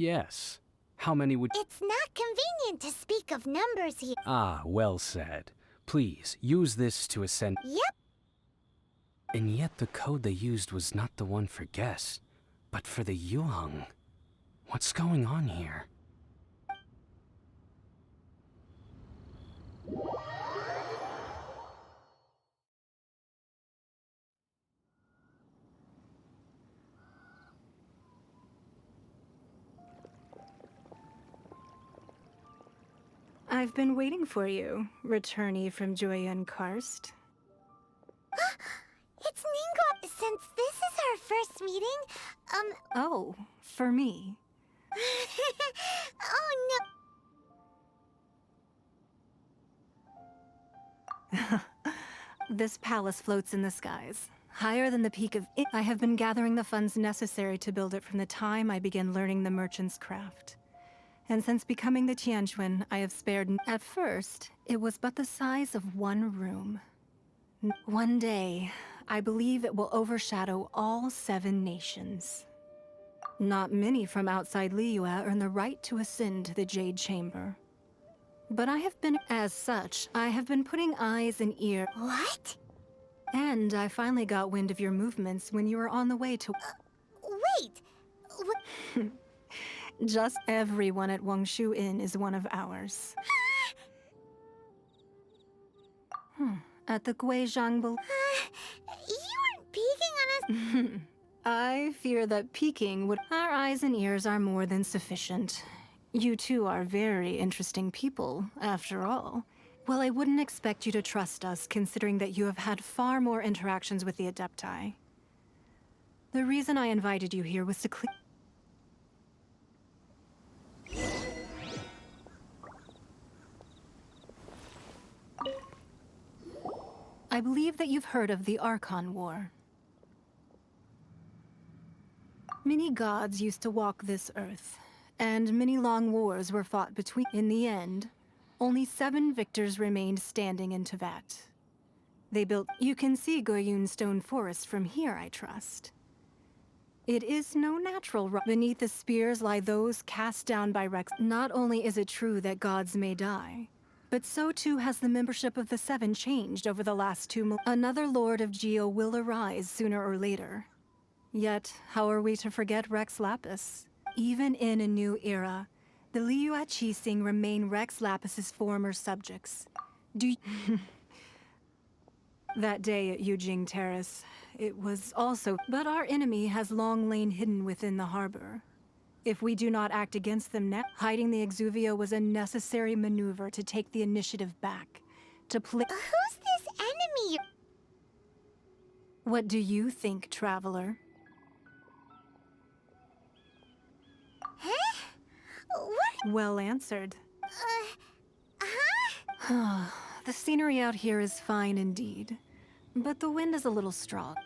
Yes. How many would... It's not convenient to speak of numbers here. Ah, well said. Please, use this to ascend... Yep. And yet the code they used was not the one for guests, but for the Yuheng. What's going on here? I've been waiting for you, returnee from Joyun Karst. It's Ningguang. Since this is our first meeting, Oh, for me. Oh no. This palace floats in the skies, higher than the peak of I have been gathering the funds necessary to build it from the time I began learning the merchant's craft. And since becoming the Tianquan, I have spared... At first, it was but the size of one room. One day, I believe it will overshadow all 7 nations. Not many from outside Liyue earn the right to ascend to the Jade Chamber. But I have been... As such, I have been putting eyes and ears... What? And I finally got wind of your movements when you were on the way to... Wait! Just everyone at Wangshu Inn is one of ours. At the Guizhang... You weren't peeking on us... I fear that peeking would... Our eyes and ears are more than sufficient. You two are very interesting people, after all. Well, I wouldn't expect you to trust us, considering that you have had far more interactions with the Adepti. The reason I invited you here was to clear... I believe that you've heard of the Archon War. Many gods used to walk this earth, and many long wars were fought between... In the end, only 7 victors remained standing in Tevat. They built... You can see Goyun Stone Forest from here, I trust. It is no natural rock. Beneath the spears lie those cast down by Rex. Not only is it true that gods may die, but so too has the membership of the 7 changed over the last 2 Another Lord of Geo will arise sooner or later. Yet, how are we to forget Rex Lapis? Even in a new era, the Liyue Qixing remain Rex Lapis's former subjects. Do you... That day at Yujing Terrace, it was also... But our enemy has long lain hidden within the harbor. If we do not act against them now, hiding the Exuvio was a necessary maneuver to take the initiative back. To play... Who's this enemy? What do you think, Traveler? Huh? What? Well answered. The scenery out here is fine indeed, but the wind is a little strong.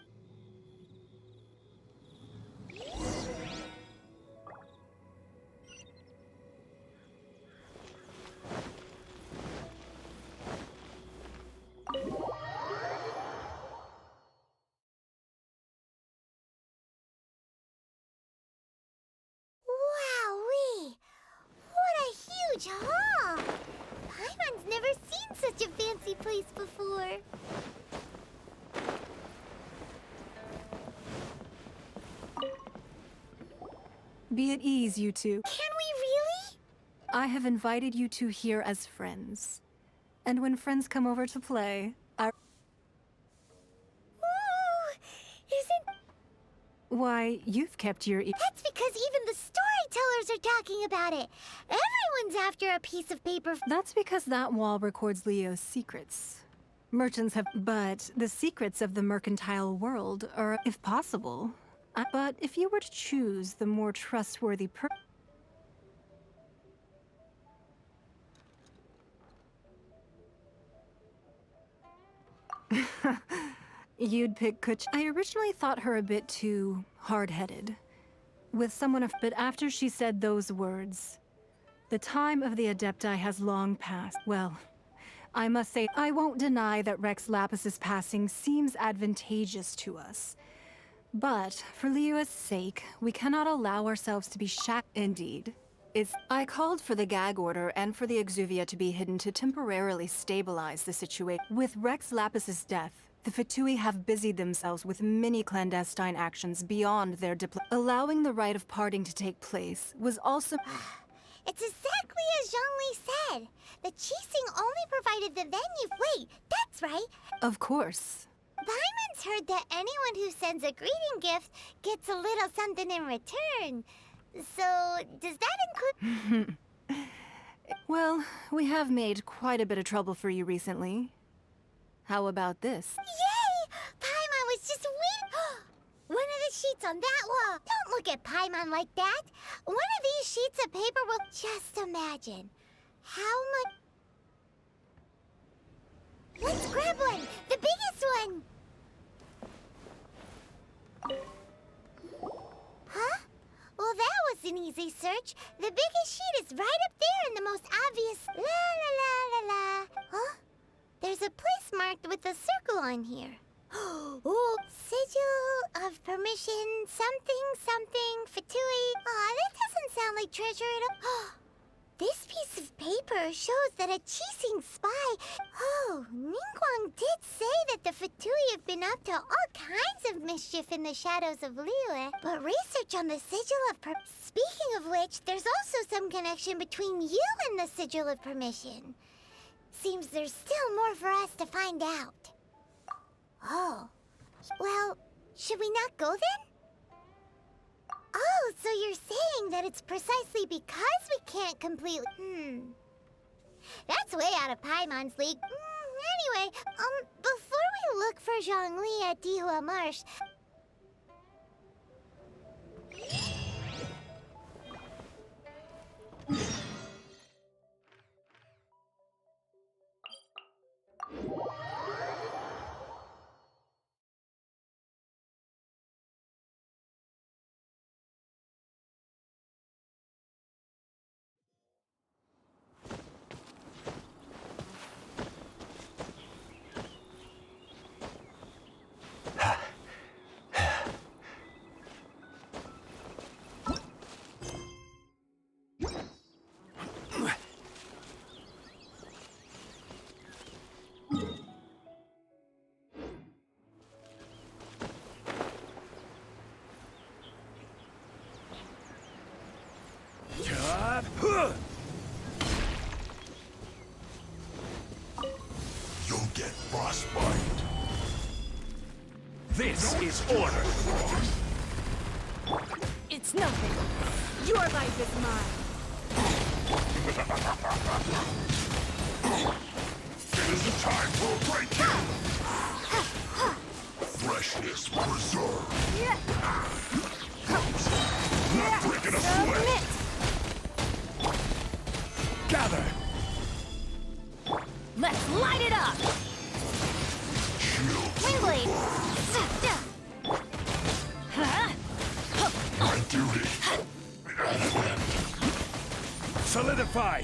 Wowee! What a huge hall! Paimon's never seen such a fancy place before. Be at ease, you two. Can we really? I have invited you two here as friends. And when friends come over to play, I... Ooh! Isn't... Why, you've kept your... That's because even the storytellers are talking about it. Everyone's after a piece of paper. That's because that wall records Leo's secrets. Merchants have... But the secrets of the mercantile world are, if possible... But if you were to choose the more trustworthy You'd pick Kuch. I originally thought her a bit too hard-headed. With someone of... But after she said those words, the time of the Adepti has long passed. Well, I must say, I won't deny that Rex Lapis's passing seems advantageous to us. But for Liyue's sake, we cannot allow ourselves to be Indeed. I called for the gag order and for the Exuvia to be hidden to temporarily stabilize the situation. With Rex Lapis's death, the Fatui have busied themselves with many clandestine actions beyond their allowing the rite of parting to take place was also... It's exactly as Zhongli said. The Qixing only provided the venue. Wait, that's right. Of course. Paimon's heard that anyone who sends a greeting gift gets a little something in return. So, does that include... Well, we have made quite a bit of trouble for you recently. How about this? Yay! Paimon was just waiting... One of the sheets on that wall. Don't look at Paimon like that. One of these sheets of paper will... Just imagine. How much... Let's grab one! The biggest one! Huh? Well, that was an easy search. The biggest sheet is right up there in the most obvious... La la la la la. Huh? There's a place marked with a circle on here. Oh, sigil of permission, something, Fatui. Aw, that doesn't sound like treasure at all. This piece of paper shows that a Qixing spy... Oh, Ningguang did say that the Fatui have been up to all kinds of mischief in the shadows of Liyue. But research on the sigil of Speaking of which, there's also some connection between you and the sigil of permission. Seems there's still more for us to find out. Oh. Well, should we not go then? Oh, so you're saying that it's precisely because we can't completely... That's way out of Paimon's league. Anyway, before we look for Zhongli at Dihua Marsh... You'll get frostbite. This is order. It's nothing. Your life is mine. It isn't time for a break-in. Freshness preserved. Not breaking a sweat. Gather. Let's light it up. Wingblade! My duty. Solidify.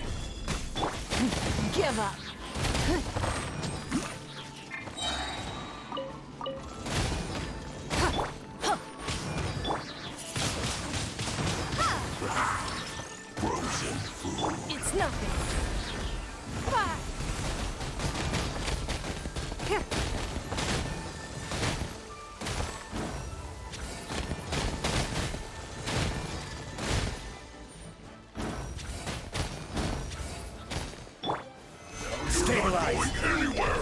Give up. Frozen food. It's nothing. Stabilize. Not going anywhere.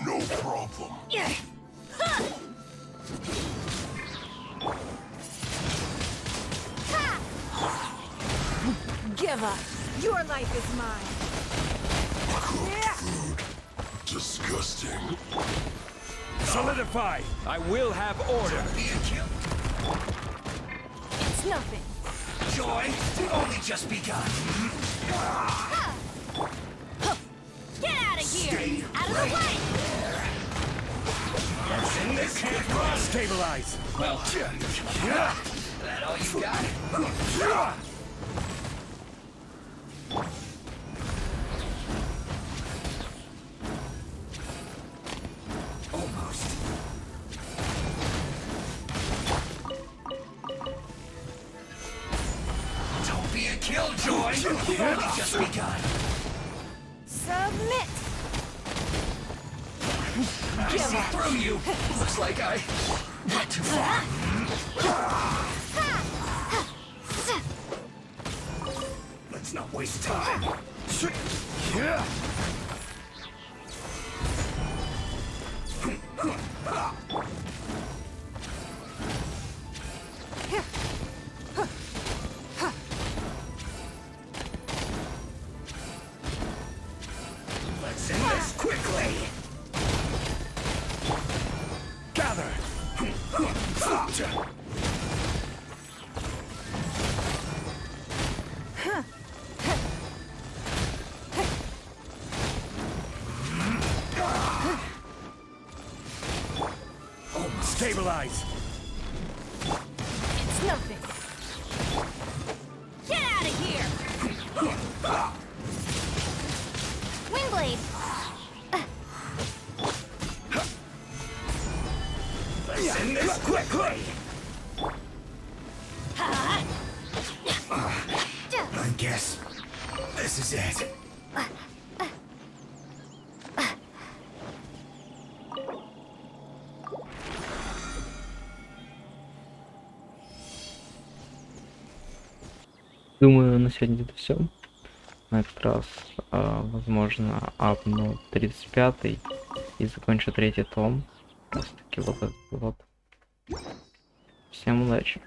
No problem. Give up. Your life is mine. Food. Disgusting. Solidify. I will have order. It's nothing. Joy, only just begun. Get out of here! Out of the way! Stabilize. Well, that all you got? Almost. Don't be a killjoy. You've only just begun. Submit. I see through you. Looks like I got too far. Let's not waste time. Let's end this quickly. Gather. Stabilize. It's nothing. Get out of here! Windblade! Let's end this quickly. I guess this is it. Думаю, на сегодня это все. На этот раз, возможно, апну 35-й и закончу 3-й том. Просто таки вот этот вот. Всем удачи.